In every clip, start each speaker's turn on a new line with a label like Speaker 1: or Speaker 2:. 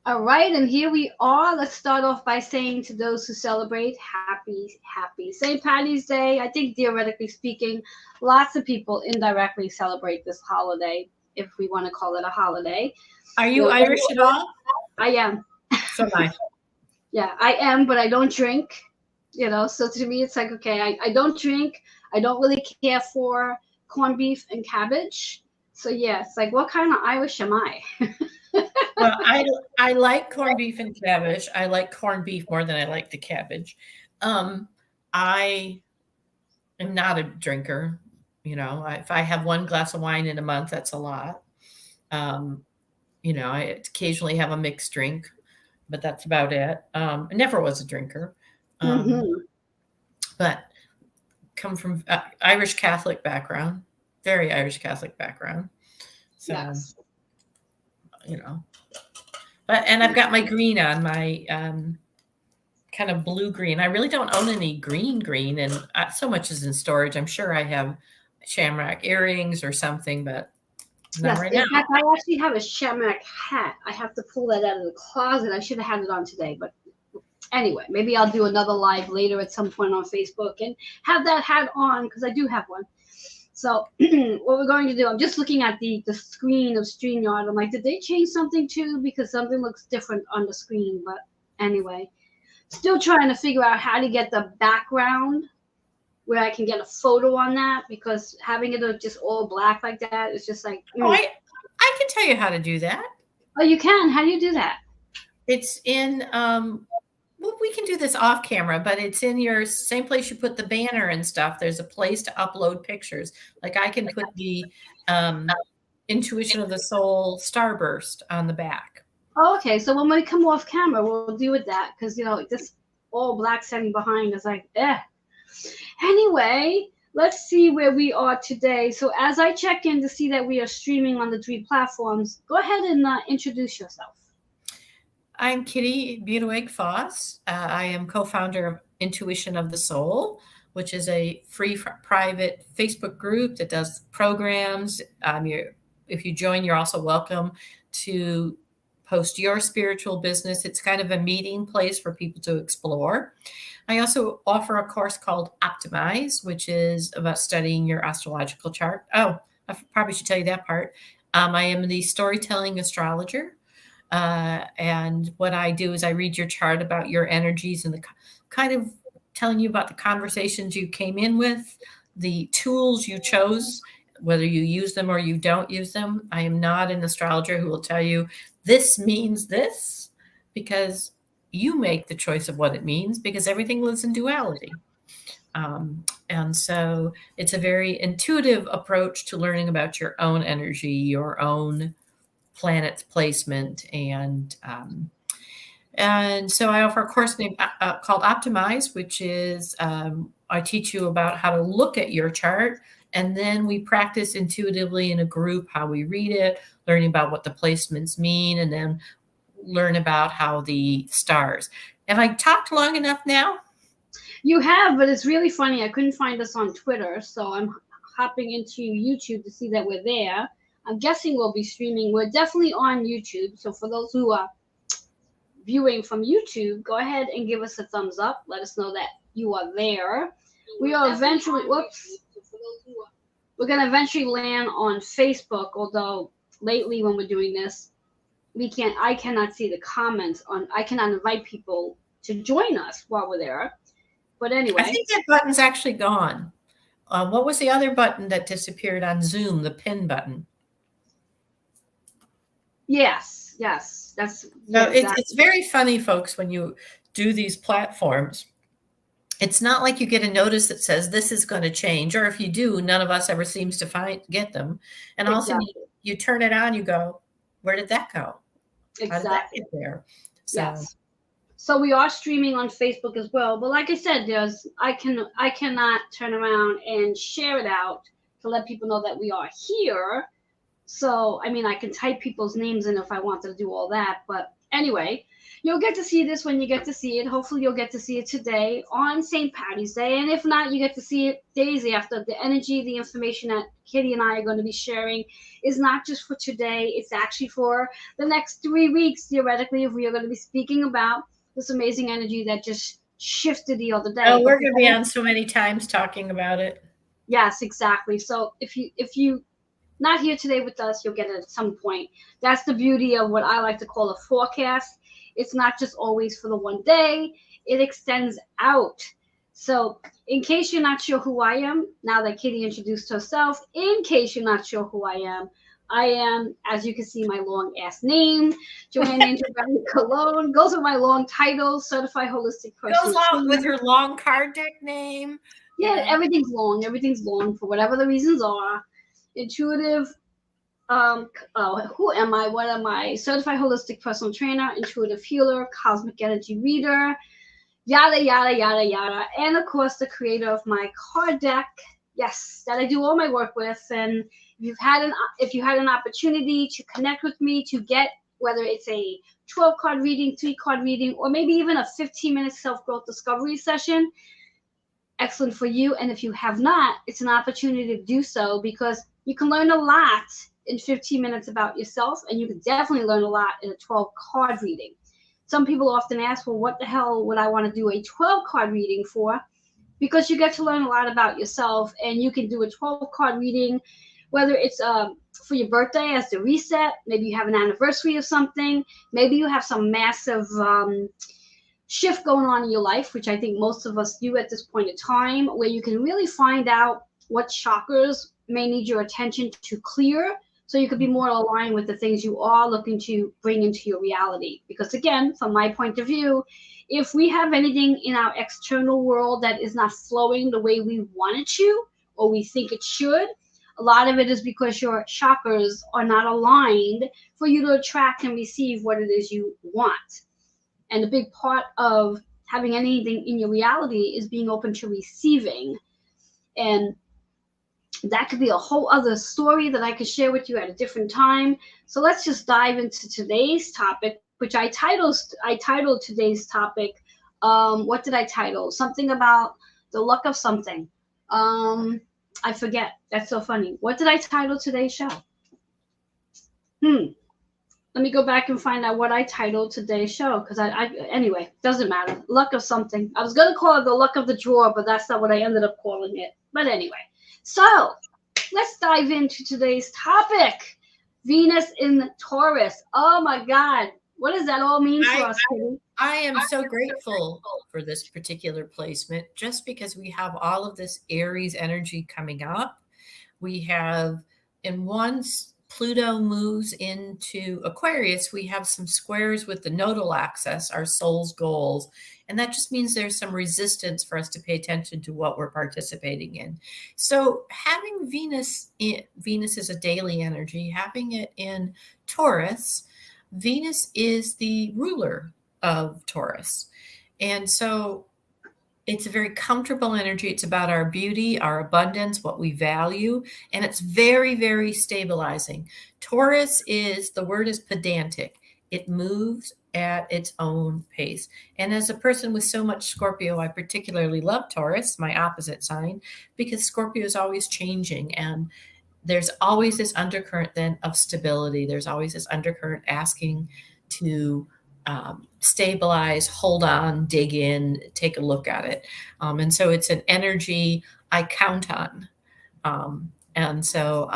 Speaker 1: All right, and here we are. Let's start off by saying to those who celebrate, happy St. Patty's Day. I think theoretically speaking, lots of people indirectly celebrate this holiday, if we want to call it a holiday.
Speaker 2: Are
Speaker 1: You
Speaker 2: you
Speaker 1: know,
Speaker 2: Irish at all?
Speaker 1: I am.
Speaker 2: So am I.
Speaker 1: Yeah, I am, but I don't drink. So to me, it's like, okay, I don't drink. I don't really care for corned beef and cabbage. So yeah, it's like, what kind of Irish am I?
Speaker 2: Well, I like corned beef and cabbage. I like corned beef more than I like the cabbage. I am not a drinker. If I have one glass of wine in a month, that's a lot. Um, I occasionally have a mixed drink, but that's about it. I never was a drinker, um,
Speaker 1: Hmm.
Speaker 2: but come from Irish Catholic background, very Irish Catholic background. So,
Speaker 1: Yes.
Speaker 2: you know, and I've got my green on my kind of blue green. I really don't own any green, and so much is in storage. I'm sure I have shamrock earrings or something, but not
Speaker 1: Yes,
Speaker 2: right
Speaker 1: in
Speaker 2: now.
Speaker 1: fact, I actually have a shamrock hat. I have to pull that out of the closet. I should have had it on today, but anyway, maybe I'll do another live later at some point on Facebook and have that hat on because I do have one. So what we're going to do, I'm just looking at the screen of StreamYard. I'm like, did they change something too? Because something looks different on the screen. But anyway, still trying to figure out how to get the background where I can get a photo on that because having it just all black like that is just like,
Speaker 2: Oh, I can tell you how to do that.
Speaker 1: oh, you can. How do you do that?
Speaker 2: It's in well, we can do this off camera, but it's in your same place you put the banner and stuff. There's a place to upload pictures. Like I can put the um, Intuition of the Soul Starburst on the back.
Speaker 1: Oh, okay. So when we come off camera, we'll deal with that because this all black setting behind is like, eh. Anyway, let's see where we are today. So as I check in to see that we are streaming on the three platforms, go ahead and introduce yourself.
Speaker 2: I'm Kitty Butoeg Foss. I am co-founder of Intuition of the Soul, which is a free private Facebook group that does programs. If you join, you're also welcome to post your spiritual business. It's kind of a meeting place for people to explore. I also offer a course called Optimize, which is about studying your astrological chart. Oh, I probably should tell you that part. I am the storytelling astrologer. And what I do is I read your chart about your energies and the kind of telling you about the conversations you came in with, the tools you chose, whether you use them or you don't use them. I am not an astrologer who will tell you this means this because you make the choice of what it means because everything lives in duality. And so it's a very intuitive approach to learning about your own energy, your own planet's placement, and so I offer a course named called Optimize, which is I teach you about how to look at your chart, and then we practice intuitively in a group how we read it, learning about what the placements mean, and then learn about how the stars. Have I talked long enough now?
Speaker 1: You have, but it's really funny. I couldn't find us on Twitter, so I'm hopping into YouTube to see that we're there. I'm guessing we'll be streaming. We're definitely on YouTube. So for those who are viewing from YouTube, go ahead and give us a thumbs up. Let us know that you are there. We are eventually, whoops, we're going to eventually land on Facebook, although lately when we're doing this, I cannot see the comments I cannot invite people to join us while we're there. But
Speaker 2: I
Speaker 1: anyway,
Speaker 2: think that button's actually gone. What was the other button that disappeared on Zoom? The pin button.
Speaker 1: yes,
Speaker 2: So
Speaker 1: yeah, exactly.
Speaker 2: it's very funny, folks, when you do these platforms. It's not like you get a notice that says this is going to change, or if you do, none of us ever seems to get them. And all of a sudden,
Speaker 1: Exactly.
Speaker 2: you turn it on, you go, "Where did that go? How did that
Speaker 1: Exactly.
Speaker 2: get there?" So
Speaker 1: Yes. So we are streaming on Facebook as well. But like I said, I cannot turn around and share it out to let people know that we are here. So I mean I can type people's names in if I wanted to do all that, but anyway, you'll get to see this when you get to see it. Hopefully you'll get to see it today on St. Patty's Day. And if not, you get to see it days after. The energy, the information that Kitty and I are going to be sharing is not just for today. It's actually for the next 3 weeks, theoretically, if we are going to be speaking about this amazing energy that just shifted the other day.
Speaker 2: Oh, we're going to be on so many times talking about it.
Speaker 1: Yes, exactly. So if you not here today with us, you'll get it at some point. That's the beauty of what I like to call a forecast. It's not just always for the one day. It extends out. So in case you're not sure who I am, now that Kitty introduced herself, in case you're not sure who I am, as you can see, my long ass name, Joanne Angel Cologne, goes with my long title, Certified Holistic Person.
Speaker 2: Goes along with her long card deck name.
Speaker 1: Yeah, everything's long. Everything's long for whatever the reasons are. Intuitive. Who am I? What am I? Certified holistic personal trainer, intuitive healer, cosmic energy reader, yada yada yada yada, and of course the creator of my card deck. Yes, that I do all my work with. And if you had an opportunity to connect with me to get whether it's a 12 card reading, 3 card reading, or maybe even a 15-minute self-growth discovery session, excellent for you. And if you have not, it's an opportunity to do so, because you can learn a lot in 15 minutes about yourself, and you can definitely learn a lot in a 12 card reading. Some people often ask, well, what the hell would I want to do a 12 card reading for? Because you get to learn a lot about yourself, and you can do a 12 card reading, whether it's for your birthday as the reset, maybe you have an anniversary of something, maybe you have some massive shift going on in your life, which I think most of us do at this point in time, where you can really find out what chakras may need your attention to clear, so you could be more aligned with the things you are looking to bring into your reality. Because again, from my point of view, if we have anything in our external world that is not flowing the way we want it to, or we think it should, a lot of it is because your chakras are not aligned for you to attract and receive what it is you want. And a big part of having anything in your reality is being open to receiving. And that could be a whole other story that I could share with you at a different time. So let's just dive into today's topic, which I titled today's topic. What did I title? Something about the luck of something. I forget. That's so funny. What did I title today's show? Let me go back and find out what I titled today's show, because anyway, doesn't matter. Luck of something. I was going to call it the luck of the drawer, but that's not what I ended up calling it. But anyway, so let's dive into today's topic. Venus in Taurus. Oh my God. What does that all mean for us, Kitty?
Speaker 2: I am so grateful for this particular placement, just because we have all of this Aries energy coming up. We have, and once Pluto moves into Aquarius, we have some squares with the nodal axis, our soul's goals. And that just means there's some resistance for us to pay attention to what we're participating in. So having Venus is a daily energy, having it in Taurus, Venus is the ruler of Taurus. And so it's a very comfortable energy. It's about our beauty, our abundance, what we value, and it's very, very stabilizing. Taurus the word is pedantic. It moves at its own pace. And as a person with so much Scorpio, I particularly love Taurus, my opposite sign, because Scorpio is always changing, and there's always this undercurrent then of stability. There's always this undercurrent asking to stabilize, hold on, dig in, take a look at it. And so it's an energy I count on. And so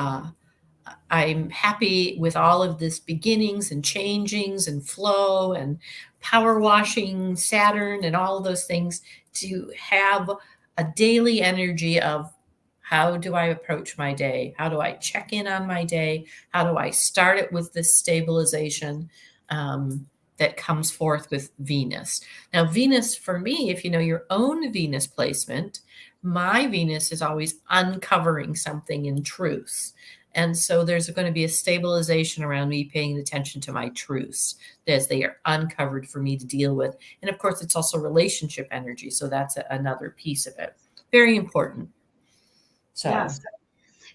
Speaker 2: I'm happy with all of this beginnings and changings and flow and power washing Saturn and all of those things, to have a daily energy of how do I approach my day? How do I check in on my day? How do I start it with this stabilization that comes forth with Venus? Now, Venus, for me, if you know your own Venus placement, my Venus is always uncovering something in truth. And so there's going to be a stabilization around me paying attention to my truths as they are uncovered for me to deal with. And of course, it's also relationship energy. So that's another piece of it. Very important. So.
Speaker 1: Yes.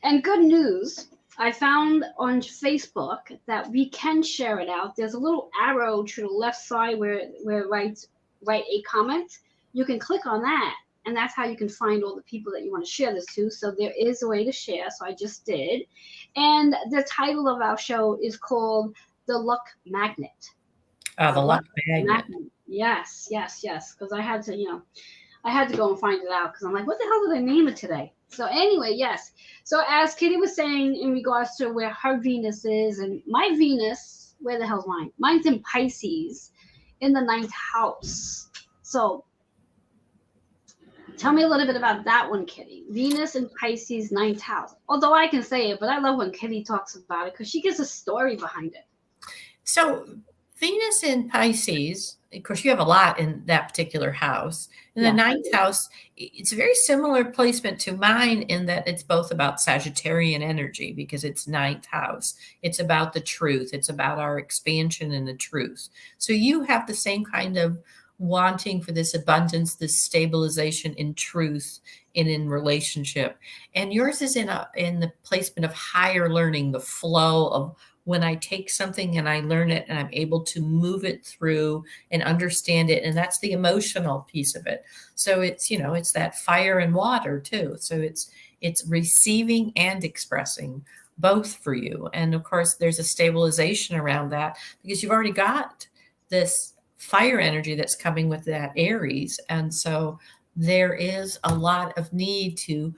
Speaker 1: And good news. I found on Facebook that we can share it out. There's a little arrow to the left side where it write a comment. You can click on that, and that's how you can find all the people that you want to share this to. So there is a way to share. So I just did. And the title of our show is called The Luck Magnet.
Speaker 2: The luck magnet.
Speaker 1: Yes, yes, yes. Because I had to, I had to go and find it out because I'm like, what the hell did I name it today? So anyway, yes. So as Kitty was saying in regards to where her Venus is, and my Venus, where the hell's mine? Mine's in Pisces in the 9th house. So tell me a little bit about that one, Kitty. Venus in Pisces, 9th house. Although I can say it, but I love when Kitty talks about it because she gives a story behind it.
Speaker 2: So Venus in Pisces, of course, you have a lot in that particular house. In the 9th house, it's a very similar placement to mine in that it's both about Sagittarian energy because it's 9th house. It's about the truth. It's about our expansion in the truth. So you have the same kind of wanting for this abundance, this stabilization in truth and in relationship. And yours is in the placement of higher learning, the flow of when I take something and I learn it and I'm able to move it through and understand it. And that's the emotional piece of it. So it's, it's that fire and water too. So it's receiving and expressing both for you. And of course, there's a stabilization around that because you've already got this fire energy that's coming with that Aries. And so there is a lot of need to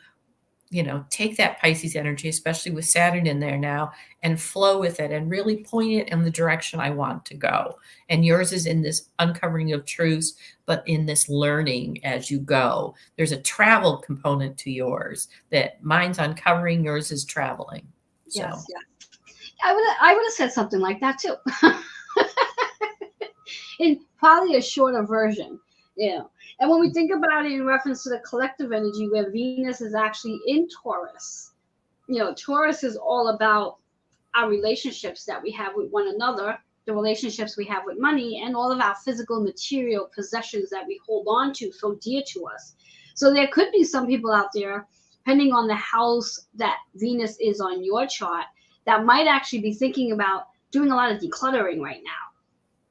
Speaker 2: take that Pisces energy, especially with Saturn in there now, and flow with it and really point it in the direction I want to go. And yours is in this uncovering of truths, but in this learning as you go. There's a travel component to yours that mine's uncovering, yours is traveling.
Speaker 1: Yes, yes. I would have said something like that too. In probably a shorter version. And when we think about it in reference to the collective energy where Venus is actually in Taurus, Taurus is all about our relationships that we have with one another, the relationships we have with money, and all of our physical material possessions that we hold on to so dear to us. So there could be some people out there, depending on the house that Venus is on your chart, that might actually be thinking about doing a lot of decluttering right now.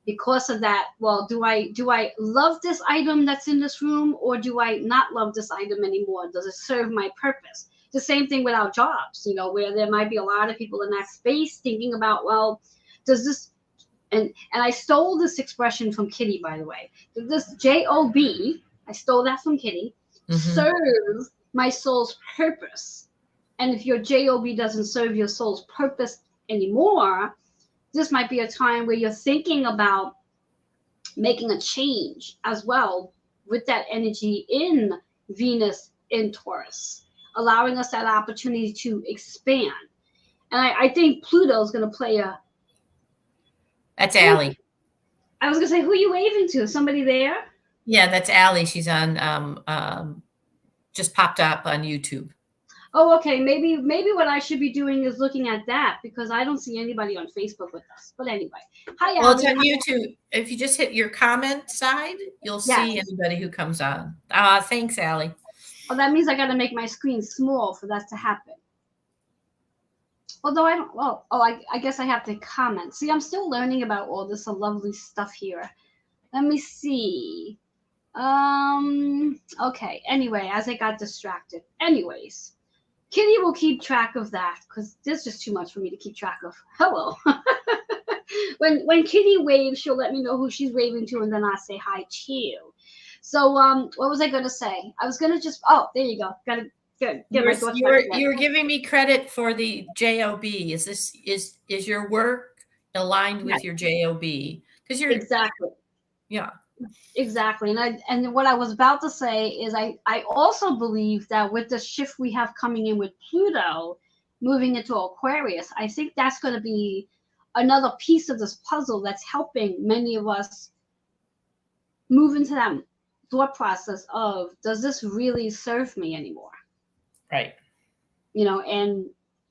Speaker 1: Because of that, well, do I love this item that's in this room, or do I not love this item anymore? Does it serve my purpose? The same thing with our jobs, where there might be a lot of people in that space thinking about, well, does this, and I stole this expression from Kitty, by the way. Does this JOB, I stole that from Kitty, serve my soul's purpose? And if your JOB doesn't serve your soul's purpose anymore, this might be a time where you're thinking about making a change as well with that energy in Venus in Taurus, allowing us that opportunity to expand. And I think Pluto is going to play a...
Speaker 2: That's Allie.
Speaker 1: I was going to say, who are you waving to? Somebody there?
Speaker 2: Yeah, that's Allie. She's on, just popped up on YouTube.
Speaker 1: Oh, okay. Maybe what I should be doing is looking at that because I don't see anybody on Facebook with us. But anyway, hi,
Speaker 2: well,
Speaker 1: Allie.
Speaker 2: it's on YouTube. If you just hit your comment side, you'll see anybody who comes on. Thanks, Allie.
Speaker 1: Well, that means I got to make my screen small for that to happen. Although I don't. Well, I guess I have to comment. See, I'm still learning about all this lovely stuff here. Let me see. Okay. Anyway, as I got distracted. Anyways. Kitty will keep track of that because there's just too much for me to keep track of. Hello. when Kitty waves, she'll let me know who she's waving to, and then I say hi to you. So what was I going to say? I was going to just, there you go. Got to get my thoughts back.
Speaker 2: You were giving me credit for the JOB. Is your work aligned with your JOB? Because you're
Speaker 1: exactly.
Speaker 2: Yeah.
Speaker 1: Exactly. And what I was about to say is I also believe that with the shift we have coming in with Pluto moving into Aquarius, I think that's going to be another piece of this puzzle that's helping many of us move into that thought process of, does this really serve me anymore?
Speaker 2: Right.
Speaker 1: And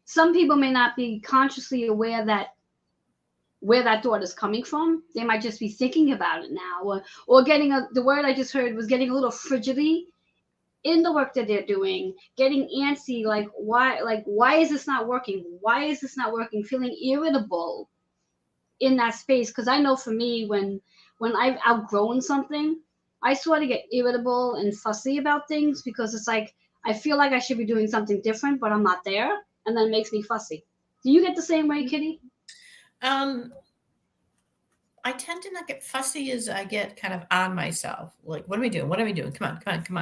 Speaker 1: some people may not be consciously aware that where that thought is coming from. They might just be thinking about it now, or getting the word I just heard was getting a little fidgety in the work that they're doing, getting antsy, why is this not working? Why is this not working? Feeling irritable in that space. Because I know for me, when I've outgrown something, I sort of get irritable and fussy about things because it's like I feel like I should be doing something different, but I'm not there, and then it makes me fussy. Do you get the same way, Kitty?
Speaker 2: Um, I tend to not get fussy as I get kind of on myself. Like, what am I doing? What am I doing? Come on, come on, come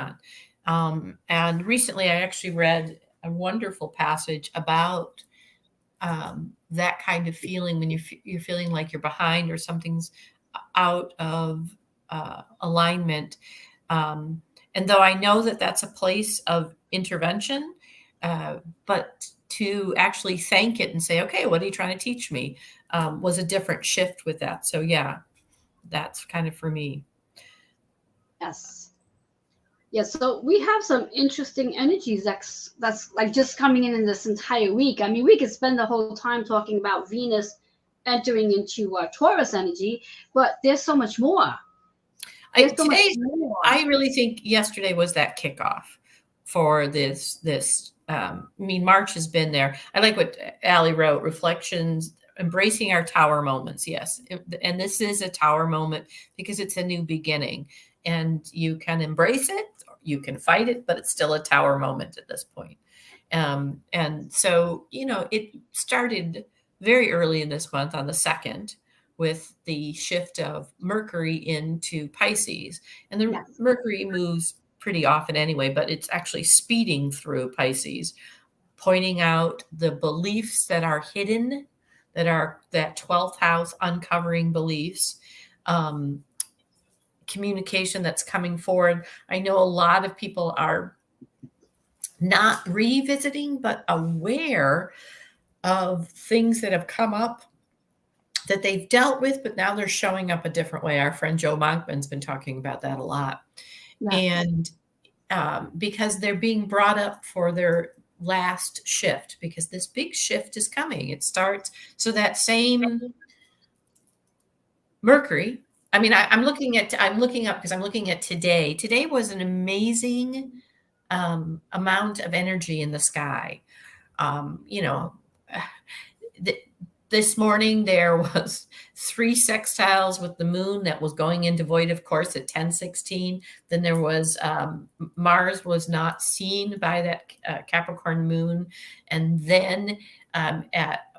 Speaker 2: on. And recently I actually read a wonderful passage about that kind of feeling when you're feeling like you're behind or something's out of alignment. And though I know that that's a place of intervention, but to actually thank it and say, okay, what are you trying to teach me? Was a different shift with that. So yeah, that's kind of for me.
Speaker 1: Yes. Yes. So we have some interesting energies that's like just coming in this entire week. I mean, we could spend the whole time talking about Venus entering into Taurus energy, but there's so much more. There's so much more.
Speaker 2: I really think yesterday was that kickoff for this. I mean, March has been there. I like what Allie wrote, reflections, embracing our tower moments. Yes. And this is a tower moment because it's a new beginning and you can embrace it, you can fight it, but it's still a tower moment at this point. And so, it started very early in this month on the 2nd with the shift of Mercury into Pisces. And the
Speaker 1: Yes.
Speaker 2: Mercury moves pretty often anyway, but it's actually speeding through Pisces, pointing out the beliefs that are hidden, that 12th house, uncovering beliefs, communication that's coming forward. I know a lot of people are not revisiting, but aware of things that have come up that they've dealt with, but now they're showing up a different way. Our friend Joe Monkman's been talking about that a lot.
Speaker 1: Yes.
Speaker 2: And because they're being brought up for their last shift, because this big shift is coming. It starts, so that same Mercury, I mean, I'm looking up because I'm looking at today. Today was an amazing amount of energy in the sky. This morning there was 3 sextiles with the moon that was going into void of course at 10:16. Then there was Mars was not seen by that Capricorn moon, and then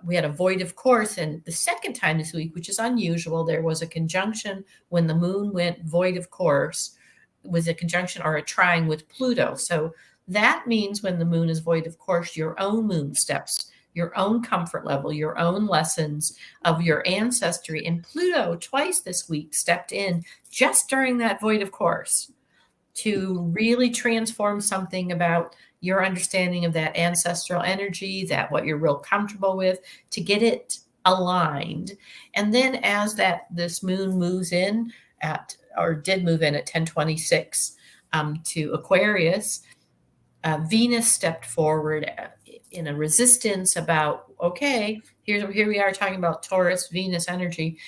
Speaker 2: we had a void of course. And the second time this week, which is unusual, there was a conjunction when the moon went void of course, was a conjunction or a trine with Pluto. So that means when the moon is void of course, your own moon steps, your own comfort level, your own lessons of your ancestry. And Pluto twice this week stepped in just during that void of course to really transform something about your understanding of that ancestral energy, that what you're real comfortable with, to get it aligned. And then as this moon moves in did move in at 10:26 to Aquarius, Venus stepped forward in a resistance about, okay, here we are talking about Taurus, Venus energy.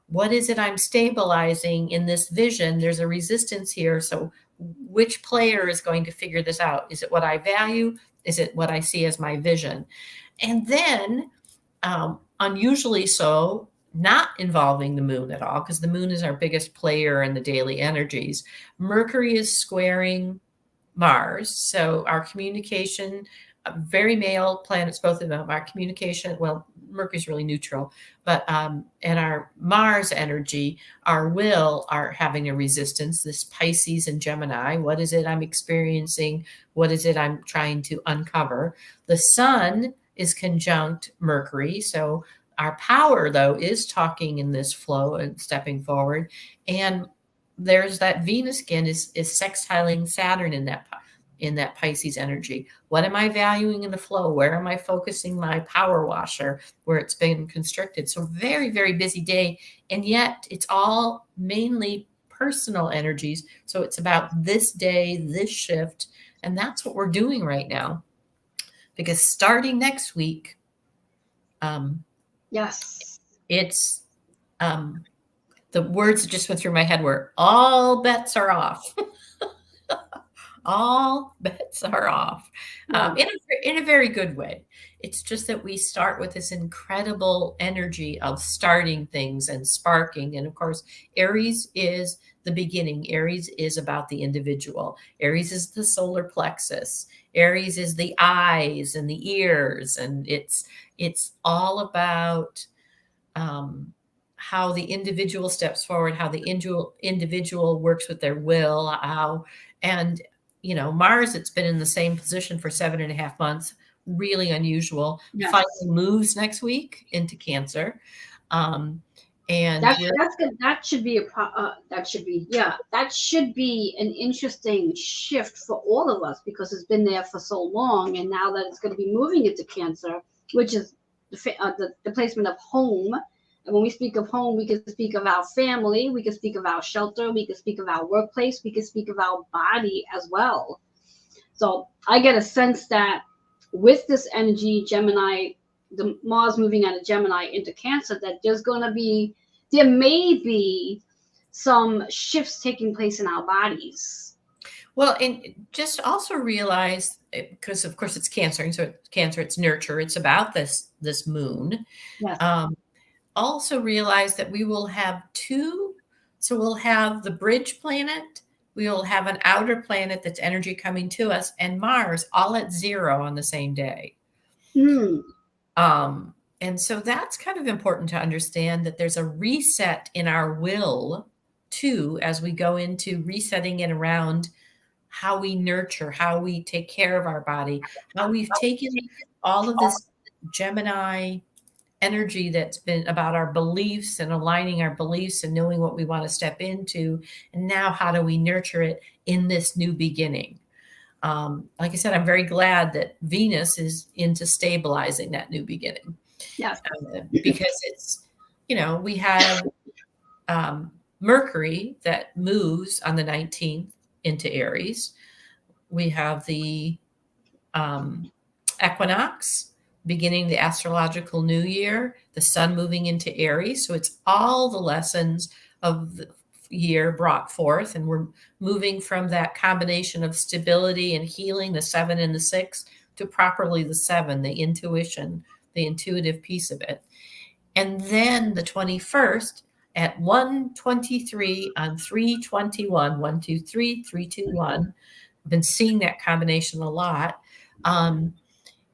Speaker 2: What is it I'm stabilizing in this vision? There's a resistance here. So which player is going to figure this out? Is it what I value? Is it what I see as my vision? And then, unusually so, not involving the moon at all, because the moon is our biggest player in the daily energies. Mercury is squaring Mars. So our communication, very male planets, both of them, our communication, well, Mercury's really neutral, but and our Mars energy, our will, are having a resistance, this Pisces and Gemini. What is it I'm experiencing? What is it I'm trying to uncover? The sun is conjunct Mercury. So our power, though, is talking in this flow and stepping forward. And there's that Venus again is sextiling Saturn in that Pisces energy. What am I valuing in the flow? Where am I focusing my power washer where it's been constricted? So very, very busy day. And yet it's all mainly personal energies. So it's about this day, this shift. And that's what we're doing right now. Because starting next week,
Speaker 1: Yes.
Speaker 2: it's the words that just went through my head were all bets are off. all bets are off,
Speaker 1: Yeah.
Speaker 2: in a very good way. It's just that we start with this incredible energy of starting things and sparking. And of course, Aries is the beginning. Aries is about the individual. Aries is the solar plexus. Aries is the eyes and the ears, and it's all about how the individual steps forward, how the individual works with their will, and Mars, it's been in the same position for 7.5 months, really unusual.
Speaker 1: Yes.
Speaker 2: Finally moves next week into Cancer. And
Speaker 1: that's good. That should be that should be an interesting shift for all of us, because it's been there for so long, and now that it's going to be moving into Cancer, which is the placement of home. And when we speak of home, we can speak of our family, we can speak of our shelter, we can speak of our workplace, we can speak of our body as well. So I get a sense that with this energy, Gemini, the Mars moving out of Gemini into Cancer, that there may be some shifts taking place in our bodies.
Speaker 2: Well, and just also realize, because of course it's Cancer, and so Cancer, it's nurture, it's about this moon.
Speaker 1: Yes.
Speaker 2: Also realize that we will have two. So we'll have the bridge planet, we will have an outer planet that's energy coming to us, and Mars all at 0 on the same day. And so that's kind of important to understand, that there's a reset in our will too, as we go into resetting it around how we nurture, how we take care of our body, how we've taken all of this Gemini energy that's been about our beliefs and aligning our beliefs and knowing what we want to step into. And now how do we nurture it in this new beginning? Like I said, I'm very glad that Venus is into stabilizing that new beginning.
Speaker 1: Yes.
Speaker 2: Because it's, we have Mercury that moves on the 19th into Aries. We have the equinox beginning the astrological new year, the sun moving into Aries. So it's all the lessons of the year brought forth, and we're moving from that combination of stability and healing, the 7 and the 6, to properly the 7, the intuition, the intuitive piece of it. And then the 21st at 1:23 on 3/21, 1, 2, 3, 3, 2, 1. I've been seeing that combination a lot.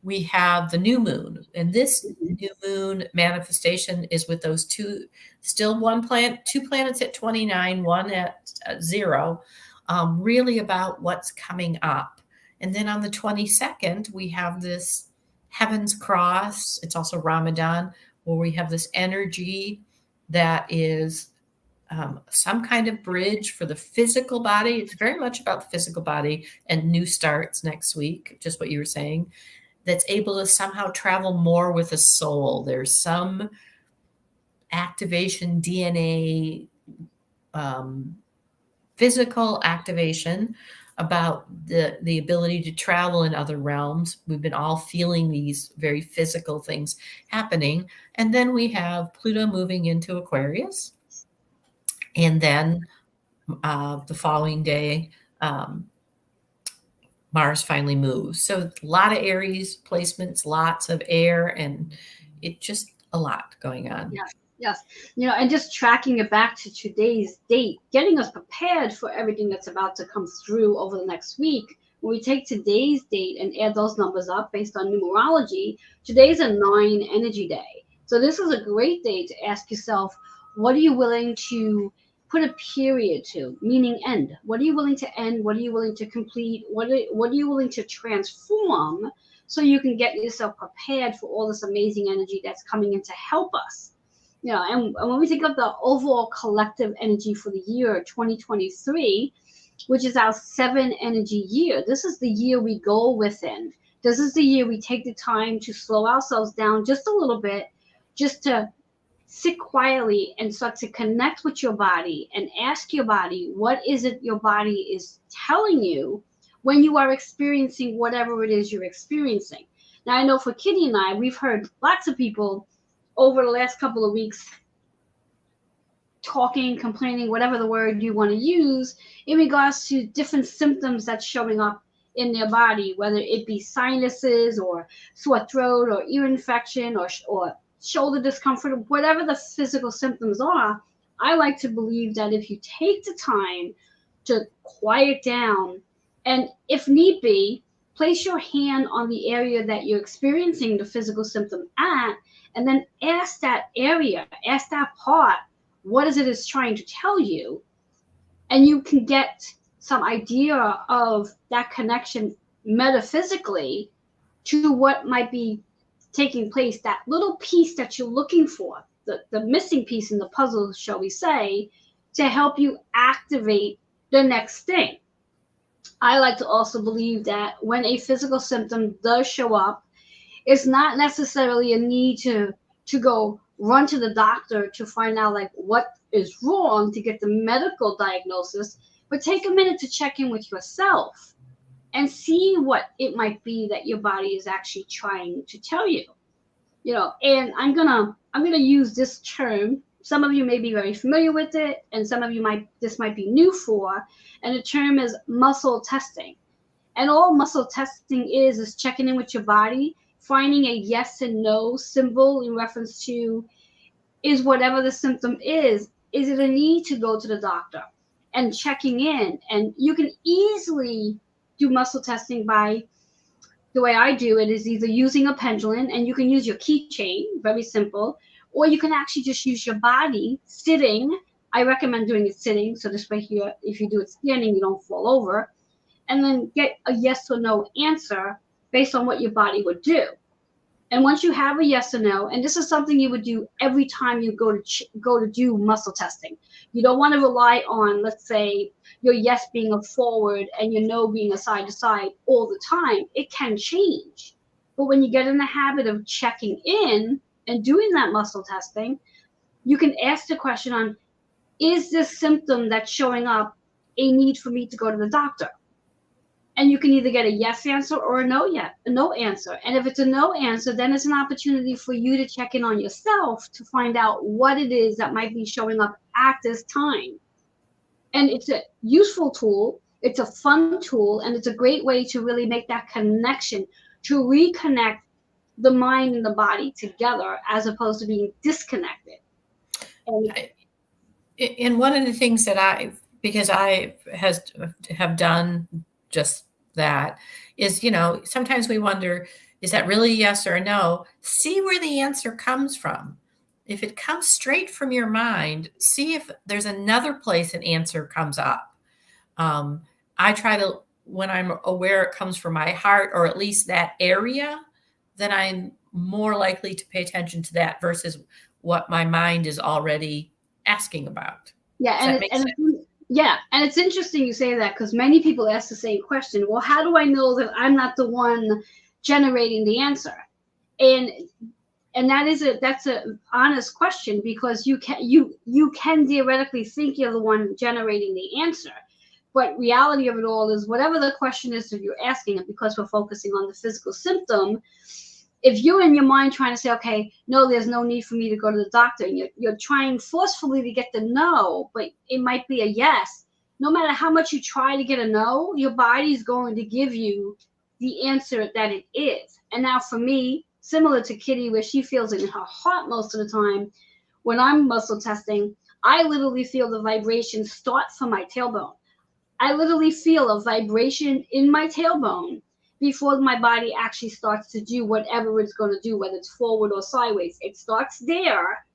Speaker 2: We have the new moon, and this new moon manifestation is with those two, still two planets at 29, one at 0, really about what's coming up. And then on the 22nd, we have this Heaven's Cross. It's also Ramadan, where we have this energy that is some kind of bridge for the physical body. It's very much about the physical body and new starts next week, just what you were saying, that's able to somehow travel more with the soul. There's some activation, DNA, physical activation about the ability to travel in other realms. We've been all feeling these very physical things happening. And then we have Pluto moving into Aquarius. And then the following day, Mars finally moves. So a lot of Aries placements, lots of air, and it just a lot going on.
Speaker 1: Yes. And just tracking it back to today's date, getting us prepared for everything that's about to come through over the next week. When we take today's date and add those numbers up based on numerology, today's a 9 energy day. So this is a great day to ask yourself, what are you willing to put a period to, meaning end? What are you willing to end? What are you willing to complete? What are you willing to transform, so you can get yourself prepared for all this amazing energy that's coming in to help us? And when we think of the overall collective energy for the year 2023, which is our 7 energy year, this is the year we go within. This is the year we take the time to slow ourselves down just a little bit, just to sit quietly and start to connect with your body and ask your body, what is it your body is telling you when you are experiencing whatever it is you're experiencing. Now, I know for Kitty and I, we've heard lots of people over the last couple of weeks talking, complaining, whatever the word you want to use, in regards to different symptoms that's showing up in their body, whether it be sinuses or sore throat or ear infection or shoulder discomfort, whatever the physical symptoms are. I like to believe that if you take the time to quiet down and, if need be, place your hand on the area that you're experiencing the physical symptom at, and then ask that area, ask that part, what is it is trying to tell you? And you can get some idea of that connection metaphysically to what might be taking place, that little piece that you're looking for, the missing piece in the puzzle, shall we say, to help you activate the next thing. I like to also believe that when a physical symptom does show up, it's not necessarily a need to go run to the doctor to find out like what is wrong to get the medical diagnosis, but take a minute to check in with yourself and see what it might be that your body is actually trying to tell you. You know, and I'm gonna use this term. Some of you may be very familiar with it, and some of you this might be new for, and the term is muscle testing. And all muscle testing is checking in with your body, finding a yes and no symbol in reference to, is whatever the symptom is it a need to go to the doctor, and checking in. And you can easily do muscle testing by, the way I do it is either using a pendulum, and you can use your keychain, very simple, or you can actually just use your body sitting. I recommend doing it sitting, so this way here, if you do it standing, you don't fall over, and then get a yes or no answer based on what your body would do. And once you have a yes or no, and this is something you would do every time you go to do muscle testing. You don't want to rely on, let's say, your yes being a forward and your no being a side to side all the time. It can change. But when you get in the habit of checking in and doing that muscle testing, you can ask the question on, is this symptom that's showing up a need for me to go to the doctor? And you can either get a yes answer or a no answer. And if it's a no answer, then it's an opportunity for you to check in on yourself to find out what it is that might be showing up at this time. And it's a useful tool. It's a fun tool. And it's a great way to really make that connection, to reconnect the mind and the body together as opposed to being disconnected.
Speaker 2: And one of the things that because I have done just that, is, sometimes we wonder, is that really a yes or a no? See where the answer comes from. If it comes straight from your mind, see if there's another place an answer comes up. I try to, when I'm aware it comes from my heart, or at least that area, then I'm more likely to pay attention to that versus what my mind is already asking about.
Speaker 1: Yeah, and it's interesting you say that, because many people ask the same question. Well, how do I know that I'm not the one generating the answer? And that's a honest question, because you can theoretically think you're the one generating the answer. But reality of it all is, whatever the question is that you're asking, and because we're focusing on the physical symptom, if you're in your mind trying to say, okay, no, there's no need for me to go to the doctor, and you're trying forcefully to get the no, but it might be a yes. No matter how much you try to get a no, your body's going to give you the answer that it is. And now for me, similar to Kitty, where she feels it in her heart most of the time, when I'm muscle testing, I literally feel the vibration start from my tailbone. I literally feel a vibration in my tailbone before my body actually starts to do whatever it's going to do, whether it's forward or sideways. It starts there.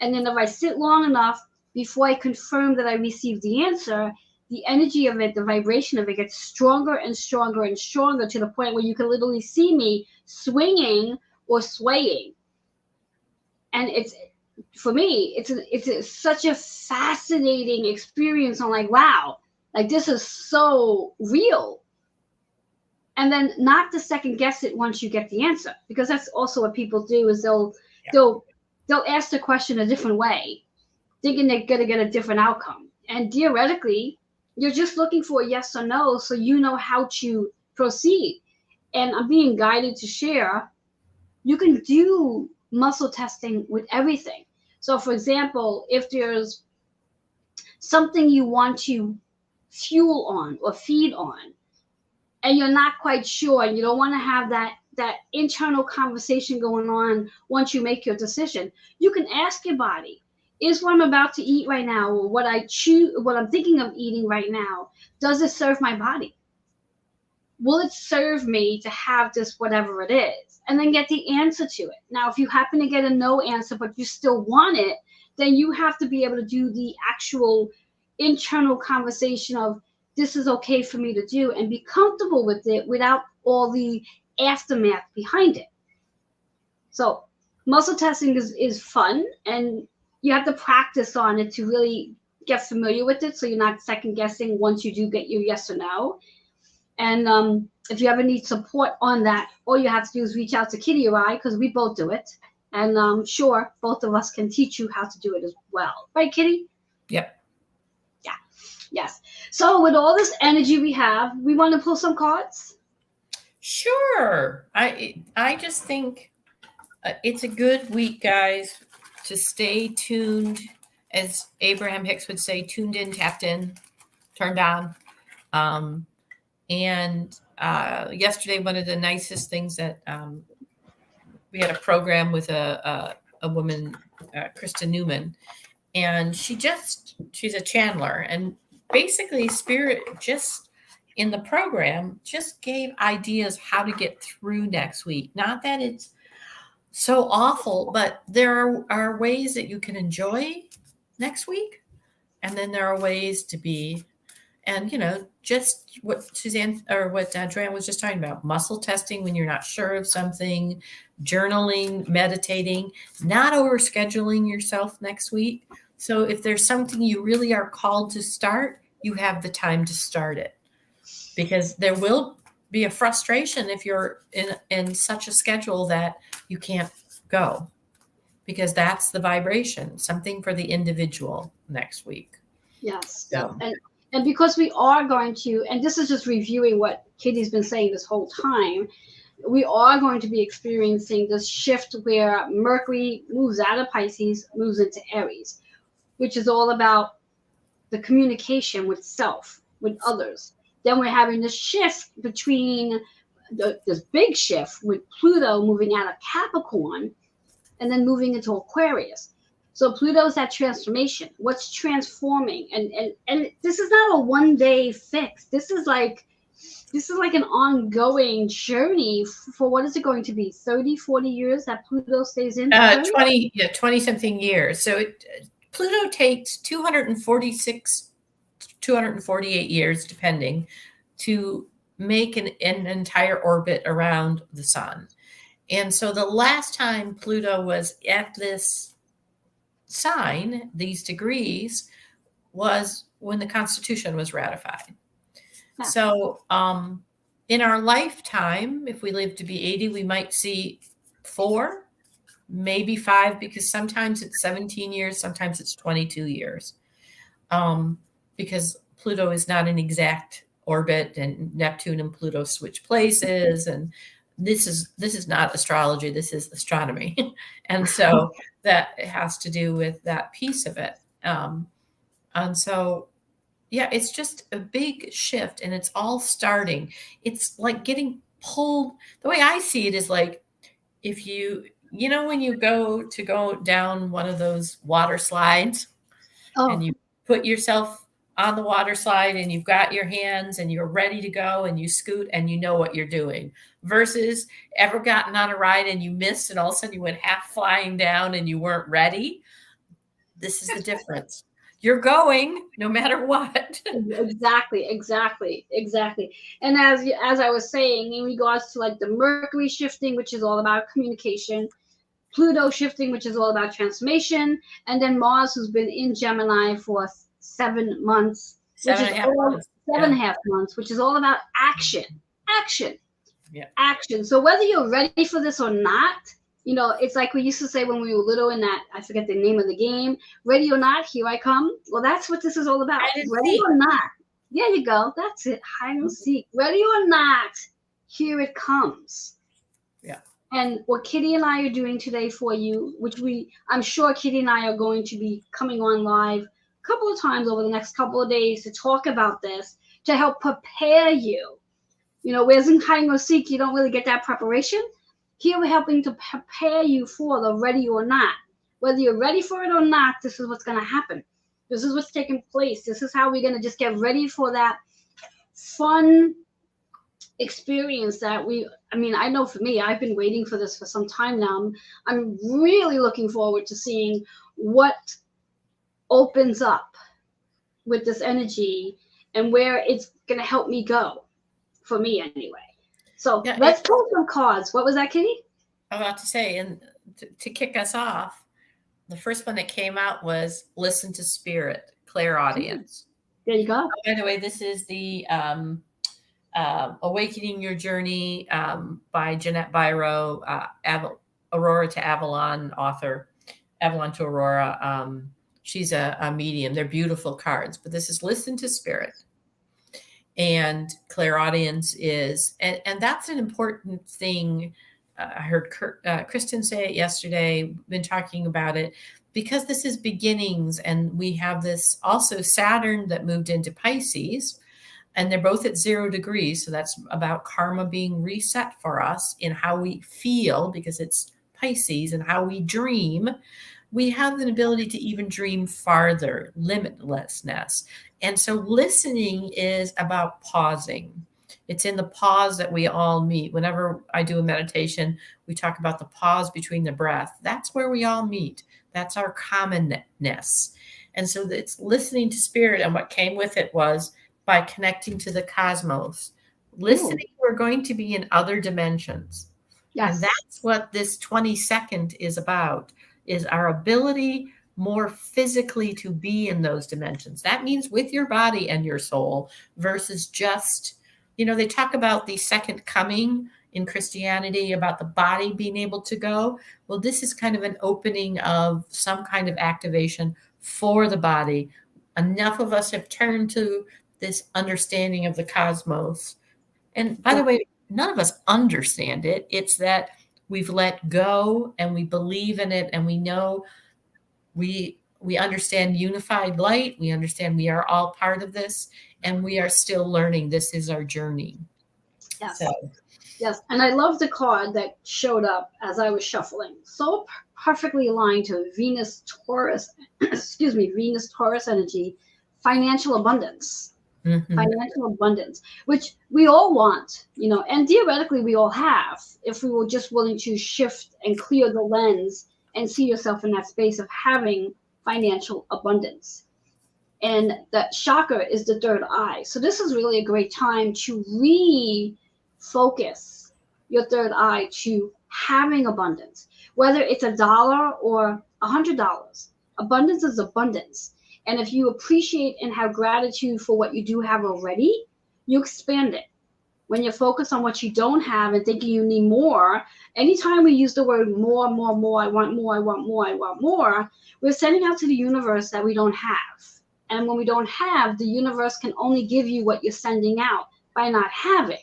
Speaker 1: And then if I sit long enough before I confirm that I received the answer, the energy of it, the vibration of it gets stronger and stronger and stronger, to the point where you can literally see me swinging or swaying. And for me, it's such a fascinating experience. I'm like, wow, like this is so real. And then not to second guess it once you get the answer, because that's also what people do, is they'll ask the question a different way, thinking they're going to get a different outcome. And theoretically, you're just looking for a yes or no, so you know how to proceed. And I'm being guided to share, you can do muscle testing with everything. So, for example, if there's something you want to fuel on or feed on, and you're not quite sure, and you don't want to have that internal conversation going on once you make your decision, you can ask your body, is what I'm about to eat right now, or what I'm thinking of eating right now, does it serve my body? Will it serve me to have this, whatever it is? And then get the answer to it. Now, if you happen to get a no answer, but you still want it, then you have to be able to do the actual internal conversation of, this is okay for me to do, and be comfortable with it without all the aftermath behind it. So muscle testing is fun, and you have to practice on it to really get familiar with it, so you're not second guessing once you do get your yes or no. And if you ever need support on that, all you have to do is reach out to Kitty or I, because we both do it. And I'm sure both of us can teach you how to do it as well. Right, Kitty?
Speaker 2: Yep.
Speaker 1: Yeah. Yes. So with all this energy we have, we want to pull some cards?
Speaker 2: Sure. I just think it's a good week, guys, to stay tuned. As Abraham Hicks would say, tuned in, tapped in, turned on. And yesterday, one of the nicest things that we had a program with a woman, Krista Newman, and she's a channeler, and basically Spirit just in the program just gave ideas how to get through next week. Not that it's so awful, but there are ways that you can enjoy next week, and then there are ways to be. And, just what Suzanne or what Joanne was just talking about, muscle testing when you're not sure of something, journaling, meditating, not overscheduling yourself next week. So if there's something you really are called to start, you have the time to start it, because there will be a frustration if you're in such a schedule that you can't go, because that's the vibration, something for the individual next week.
Speaker 1: Yes.
Speaker 2: So.
Speaker 1: And because we are going to, and this is just reviewing what Kitty's been saying this whole time, we are going to be experiencing this shift where Mercury moves out of Pisces, moves into Aries, which is all about the communication with self, with others. Then we're having this shift between this big shift with Pluto moving out of Capricorn and then moving into Aquarius. So Pluto's that transformation. What's transforming? And this is not a one-day fix. This is like an ongoing journey for, what is it going to be, 30, 40 years that Pluto stays in?
Speaker 2: 20 something years. So Pluto takes 248 years, depending, to make an entire orbit around the sun. And so the last time Pluto was at this sign, these degrees, was when the Constitution was ratified. Yeah. So in our lifetime, if we live to be 80, we might see 4, maybe 5, because sometimes it's 17 years, sometimes it's 22 years, because Pluto is not an exact orbit, and Neptune and Pluto switch places, and this is not astrology, this is astronomy. And so that has to do with that piece of it. And so, yeah, it's just a big shift, and it's all starting. It's like getting pulled. The way I see it is like, if when you go down one of those water slides, and you put yourself on the water slide and you've got your hands and you're ready to go and you scoot and you know what you're doing, versus ever gotten on a ride and you missed and all of a sudden you went half flying down and you weren't ready. This is the difference. You're going no matter what.
Speaker 1: Exactly. And as I was saying, in regards to like the Mercury shifting, which is all about communication, Pluto shifting, which is all about transformation, and then Mars, who's been in Gemini for 7 months, 7.5 months, which is all about action. Yeah. Action. So whether you're ready for this or not, it's like we used to say when we were little in that, I forget the name of the game, ready or not, here I come. Well, that's what this is all about. Ready or not. There you go. That's it. Hide and seek. Ready or not, here it comes.
Speaker 2: Yeah.
Speaker 1: And what Kitty and I are doing today for you, which I'm sure Kitty and I are going to be coming on live a couple of times over the next couple of days to talk about this, to help prepare you. Whereas in hide and seek, you don't really get that preparation. Here we're helping to prepare you for the ready or not. Whether you're ready for it or not, this is what's going to happen. This is what's taking place. This is how we're going to just get ready for that fun experience that I know for me, I've been waiting for this for some time now. I'm really looking forward to seeing what opens up with this energy and where it's going to help me go, for me anyway. So yeah, let's pull some cards. What was that, Kitty?
Speaker 2: I was about to say, and to kick us off, the first one that came out was Listen to Spirit, Clairaudience.
Speaker 1: There you go.
Speaker 2: By the way, this is the Awakening Your Journey by Jeanette Biro, Aurora to Avalon author, Avalon to Aurora. She's a medium. They're beautiful cards, but this is Listen to Spirit. And clairaudience is, and that's an important thing. I heard Kristen say it yesterday, been talking about it, because this is beginnings. And we have this also Saturn that moved into Pisces, and they're both at 0 degrees. So that's about karma being reset for us in how we feel, because it's Pisces, and how we dream. We have an ability to even dream farther, limitlessness. And so listening is about pausing. It's in the pause that we all meet. Whenever I do a meditation, we talk about the pause between the breath. That's where we all meet. That's our commonness. And so it's listening to spirit. And what came with it was by connecting to the cosmos. Listening, we're going to be in other dimensions. Yes. And that's what this 22nd is about, is our ability more physically to be in those dimensions. That means with your body and your soul versus just, they talk about the second coming in Christianity, about the body being able to go. Well, this is kind of an opening of some kind of activation for the body. Enough of us have turned to this understanding of the cosmos. And by the way, none of us understand it. It's that we've let go and we believe in it, and we know we understand unified light. We understand we are all part of this, and we are still learning. This is our journey.
Speaker 1: Yes. Yes. And I love the card that showed up as I was shuffling. So perfectly aligned to Venus Taurus, Venus Taurus energy, financial abundance. Mm-hmm. Financial abundance, which we all want, and theoretically we all have, if we were just willing to shift and clear the lens and see yourself in that space of having financial abundance. And that chakra is the third eye. So this is really a great time to refocus your third eye to having abundance, whether it's $1 or $100. Abundance is abundance. And if you appreciate and have gratitude for what you do have already, you expand it. When you're focused on what you don't have and thinking you need more, anytime we use the word more, I want more, we're sending out to the universe that we don't have. And when we don't have, the universe can only give you what you're sending out by not having.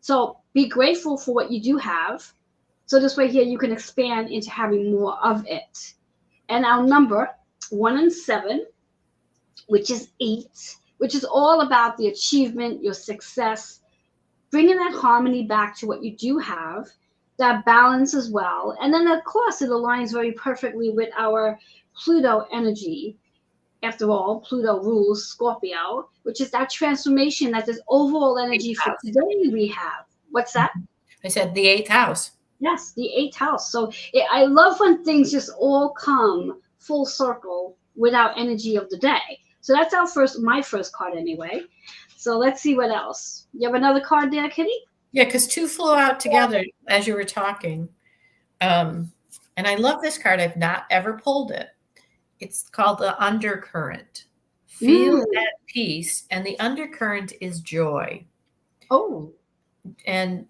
Speaker 1: So be grateful for what you do have. So this way here, you can expand into having more of it. And our number, 1 and 7, which is 8, which is all about the achievement, your success, bringing that harmony back to what you do have, that balance as well. And then, of course, it aligns very perfectly with our Pluto energy. After all, Pluto rules Scorpio, which is that transformation, that this overall energy for today we have. What's that?
Speaker 2: I said the 8th house.
Speaker 1: Yes, the 8th house. So I love when things just all come full circle with our energy of the day. So that's my first card anyway. So let's see what else. You have another card there, Kitty?
Speaker 2: Yeah, because 2 flew out together as you were talking. And I love this card. I've not ever pulled it. It's called the undercurrent. Feel at peace. And the undercurrent is joy.
Speaker 1: Oh.
Speaker 2: And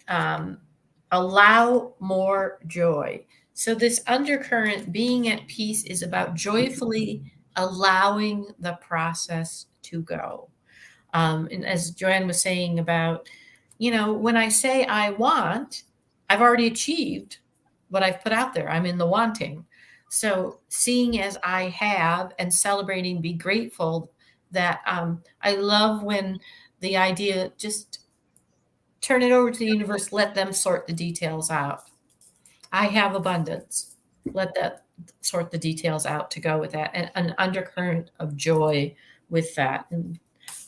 Speaker 2: allow more joy. So this undercurrent, being at peace, is about joyfully allowing the process to go. And as Joanne was saying about, when I say I want, I've already achieved what I've put out there. I'm in the wanting. So seeing as I have and celebrating, be grateful that I love when the idea, just turn it over to the universe, let them sort the details out. I have abundance. Let that sort the details out to go with that, and an undercurrent of joy with that. And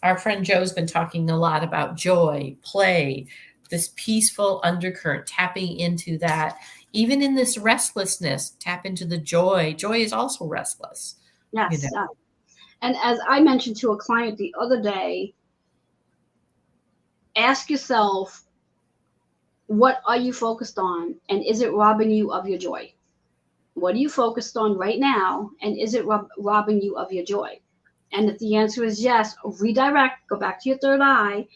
Speaker 2: our friend Joe's been talking a lot about joy, play, this peaceful undercurrent, tapping into that. Even in this restlessness, tap into the joy. Joy is also restless.
Speaker 1: Yes. And as I mentioned to a client the other day, ask yourself, what are you focused on? And is it robbing you of your joy? What are you focused on right now? And is it robbing you of your joy? And if the answer is yes, redirect, go back to your third eye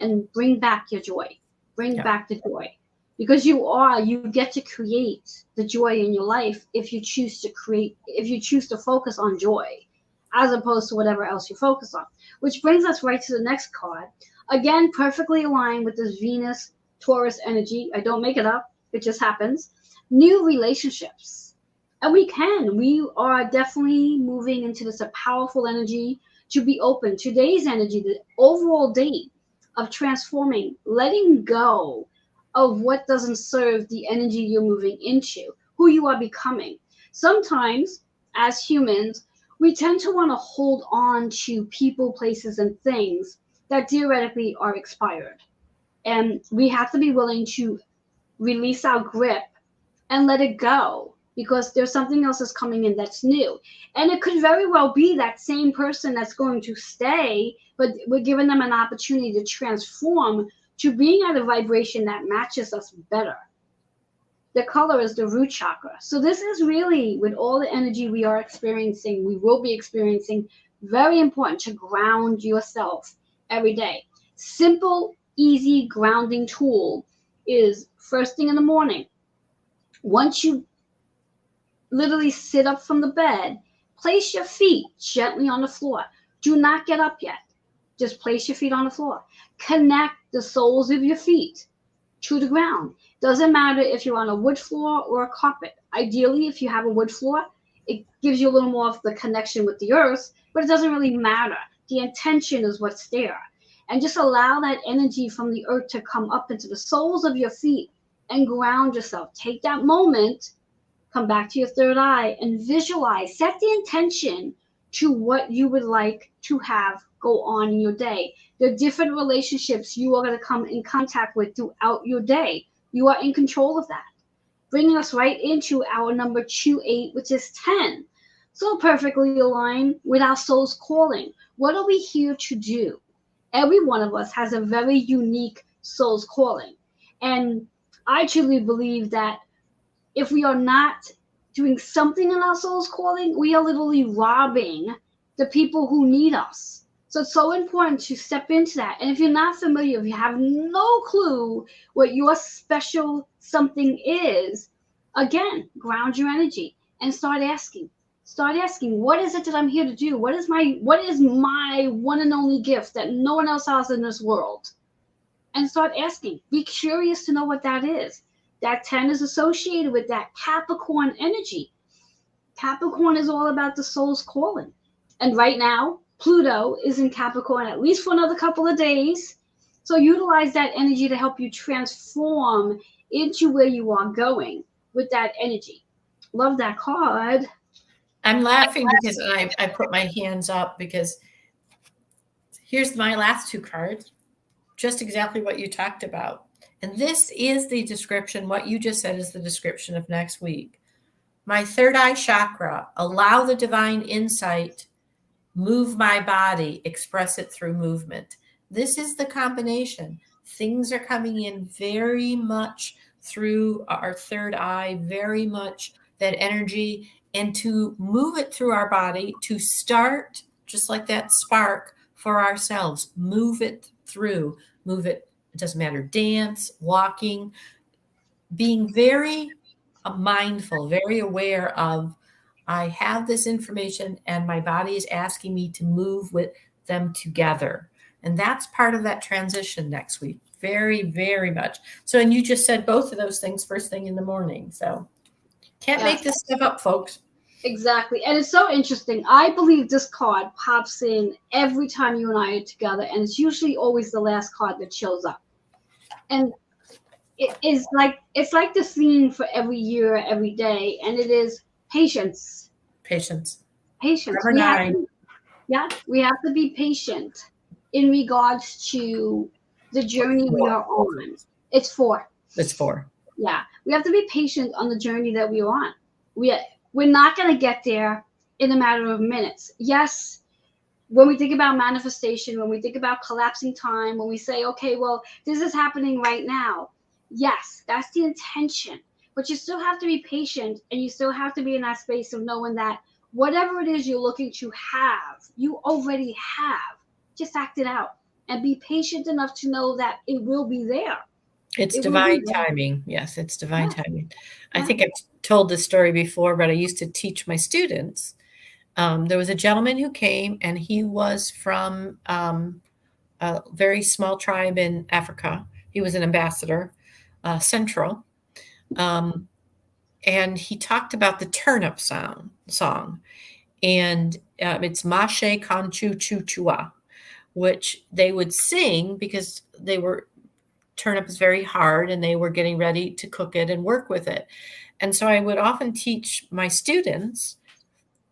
Speaker 1: and bring back your joy. Bring back the joy. Because you get to create the joy in your life if you choose to focus on joy, as opposed to whatever else you focus on. Which brings us right to the next card. Again, perfectly aligned with this Venus Taurus energy. I don't make it up. It just happens. New relationships. And we are definitely moving into this powerful energy to be open. Today's energy, the overall date of transforming, letting go of what doesn't serve the energy you're moving into, who you are becoming. Sometimes, as humans, we tend to want to hold on to people, places, and things that theoretically are expired. And we have to be willing to release our grip and let it go, because there's something else that's coming in that's new. And it could very well be that same person that's going to stay, but we're giving them an opportunity to transform to being at a vibration that matches us better. The color is the root chakra. So this is really, with all the energy we will be experiencing, very important to ground yourself every day. Simple, easy grounding tool is first thing in the morning. Once you literally sit up from the bed, place your feet gently on the floor. Do not get up yet. Just place your feet on the floor. Connect the soles of your feet to the ground. Doesn't matter if you're on a wood floor or a carpet. Ideally, if you have a wood floor, it gives you a little more of the connection with the earth, but it doesn't really matter. The intention is what's there. And just allow that energy from the earth to come up into the soles of your feet and ground yourself. Take that moment, come back to your third eye, and visualize. Set the intention to what you would like to have go on in your day. The different relationships you are going to come in contact with throughout your day. You are in control of that. Bringing us right into our number 28, which is 10. So perfectly aligned with our soul's calling. What are we here to do? Every one of us has a very unique soul's calling. And I truly believe that if we are not doing something in our soul's calling, we are literally robbing the people who need us. So it's so important to step into that. And if you're not familiar, if you have no clue what your special something is, again, ground your energy and start asking. Start asking, what is it that I'm here to do? What is my one and only gift that no one else has in this world? And start asking. Be curious to know what that is. That 10 is associated with that Capricorn energy. Capricorn is all about the soul's calling. And right now, Pluto is in Capricorn at least for another couple of days. So utilize that energy to help you transform into where you are going with that energy. Love that card.
Speaker 2: I'm laughing because I put my hands up because here's my last two cards. Just exactly what you talked about. And this is the description. What you just said is the description of next week. My third eye chakra, allow the divine insight, move my body, express it through movement. This is the combination. Things are coming in very much through our third eye, very much that energy, and to move it through our body, to start just like that spark for ourselves, move it through, move it. It doesn't matter, dance, walking, being very mindful, very aware of, I have this information and my body is asking me to move with them together. And that's part of that transition next week. very, very much. So, and you just said both of those things first thing in the morning. So can't make this stuff up, folks.
Speaker 1: Exactly. And it's so interesting. I believe this card pops in every time you and I are together, and it's usually always the last card that shows up. And it's like the theme for every year, every day, and it is patience.
Speaker 2: Patience.
Speaker 1: Patience. We have to be patient in regards to the journey we are on. It's 4.
Speaker 2: It's 4.
Speaker 1: Yeah. We have to be patient on the journey that we're on. We're not going to get there in a matter of minutes. Yes, when we think about manifestation, when we think about collapsing time, when we say, okay, well, this is happening right now. Yes, that's the intention. But you still have to be patient, and you still have to be in that space of knowing that whatever it is you're looking to have, you already have. Just act it out and be patient enough to know that it will be there.
Speaker 2: It's divine timing. Yes, it's divine timing. I think I've told this story before, but I used to teach my students. There was a gentleman who came, and he was from a very small tribe in Africa. He was an ambassador, Central. And he talked about the turnip song. And it's Mache Kanchu Chuchua, which they would sing because turnip is very hard, and they were getting ready to cook it and work with it. And so I would often teach my students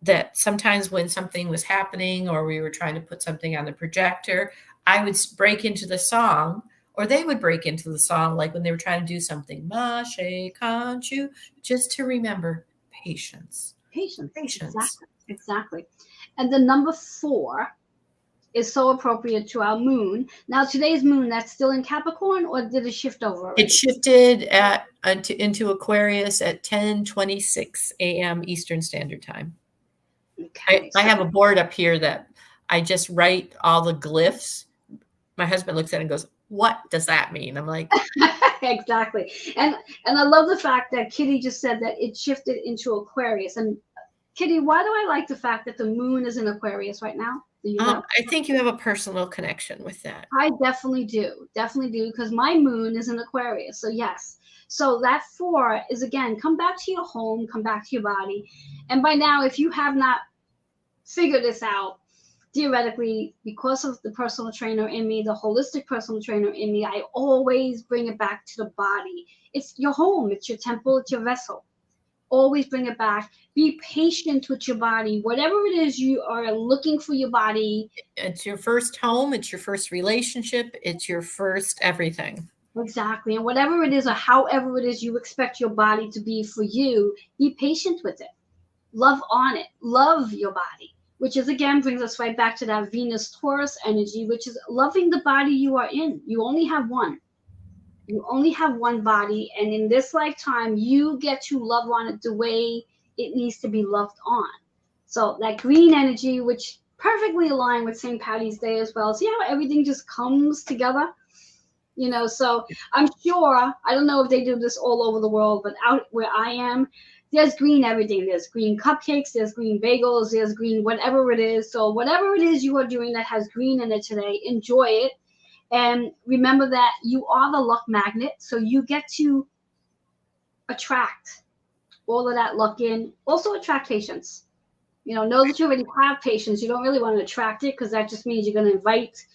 Speaker 2: that sometimes when something was happening or we were trying to put something on the projector, I would break into the song, or they would break into the song, like when they were trying to do something, Mache Kanchu, just to remember patience.
Speaker 1: Patience. Exactly. And the number 4 is so appropriate to our moon. Now, today's moon, that's still in Capricorn, or did it shift over already?
Speaker 2: It shifted into Aquarius at 10:26 a.m. Eastern Standard Time. Okay, I have a board up here that I just write all the glyphs. My husband looks at it and goes, "What does that mean?" I'm like,
Speaker 1: exactly. And I love the fact that Kitty just said that it shifted into Aquarius. And Kitty, why do I like the fact that the moon is in Aquarius right now? Do you know?
Speaker 2: I think you have a personal connection with that.
Speaker 1: I definitely do, because my moon is in Aquarius. So yes. So that 4 is, again, come back to your home, come back to your body. And by now, if you have not figured this out, theoretically, because of the personal trainer in me, the holistic personal trainer in me, I always bring it back to the body. It's your home, it's your temple, it's your vessel. Always bring it back. Be patient with your body. Whatever it is you are looking for your body.
Speaker 2: It's your first home. It's your first relationship. It's your first everything.
Speaker 1: Exactly. And whatever it is, or however it is you expect your body to be for you, be patient with it. Love on it. Love your body, which is, again, brings us right back to that Venus Taurus energy, which is loving the body you are in. You only have one. You only have one body, and in this lifetime, you get to love on it the way it needs to be loved on. So that green energy, which perfectly aligned with St. Patty's Day as well. See how everything just comes together? So I'm sure, I don't know if they do this all over the world, but out where I am, there's green everything. There's green cupcakes, there's green bagels, there's green whatever it is. So whatever it is you are doing that has green in it today, enjoy it. And remember that you are the luck magnet, so you get to attract all of that luck in. Also attract patience. Know that you already have patience. You don't really want to attract it, because that just means you're going to invite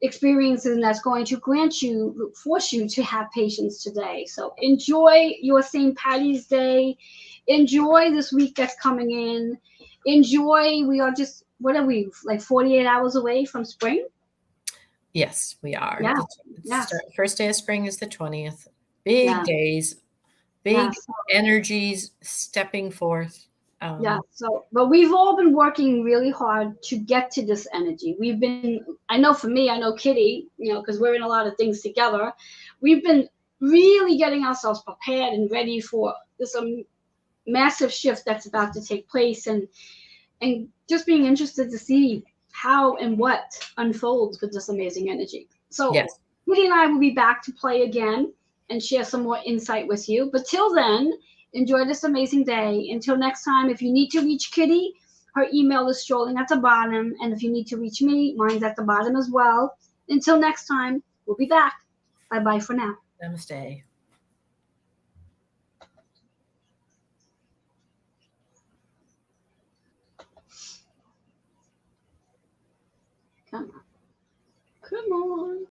Speaker 1: experiences, and that's going to force you to have patience today. So enjoy your St. Patty's Day. Enjoy this week that's coming in. Enjoy. We are just, what are we, like 48 hours away from spring?
Speaker 2: Yes, we are.
Speaker 1: Yeah.
Speaker 2: First day of spring is the 20th. Big days, big energies stepping forth.
Speaker 1: But we've all been working really hard to get to this energy. I know for me, I know Kitty, because we're in a lot of things together. We've been really getting ourselves prepared and ready for this massive shift that's about to take place, and just being interested to see how and what unfolds with this amazing energy. So yes. Kitty and I will be back to play again and share some more insight with you. But till then, enjoy this amazing day. Until next time, if you need to reach Kitty, her email is strolling at the bottom. And if you need to reach me, mine's at the bottom as well. Until next time, we'll be back. Bye-bye for now.
Speaker 2: Namaste.
Speaker 1: Come on. Come on.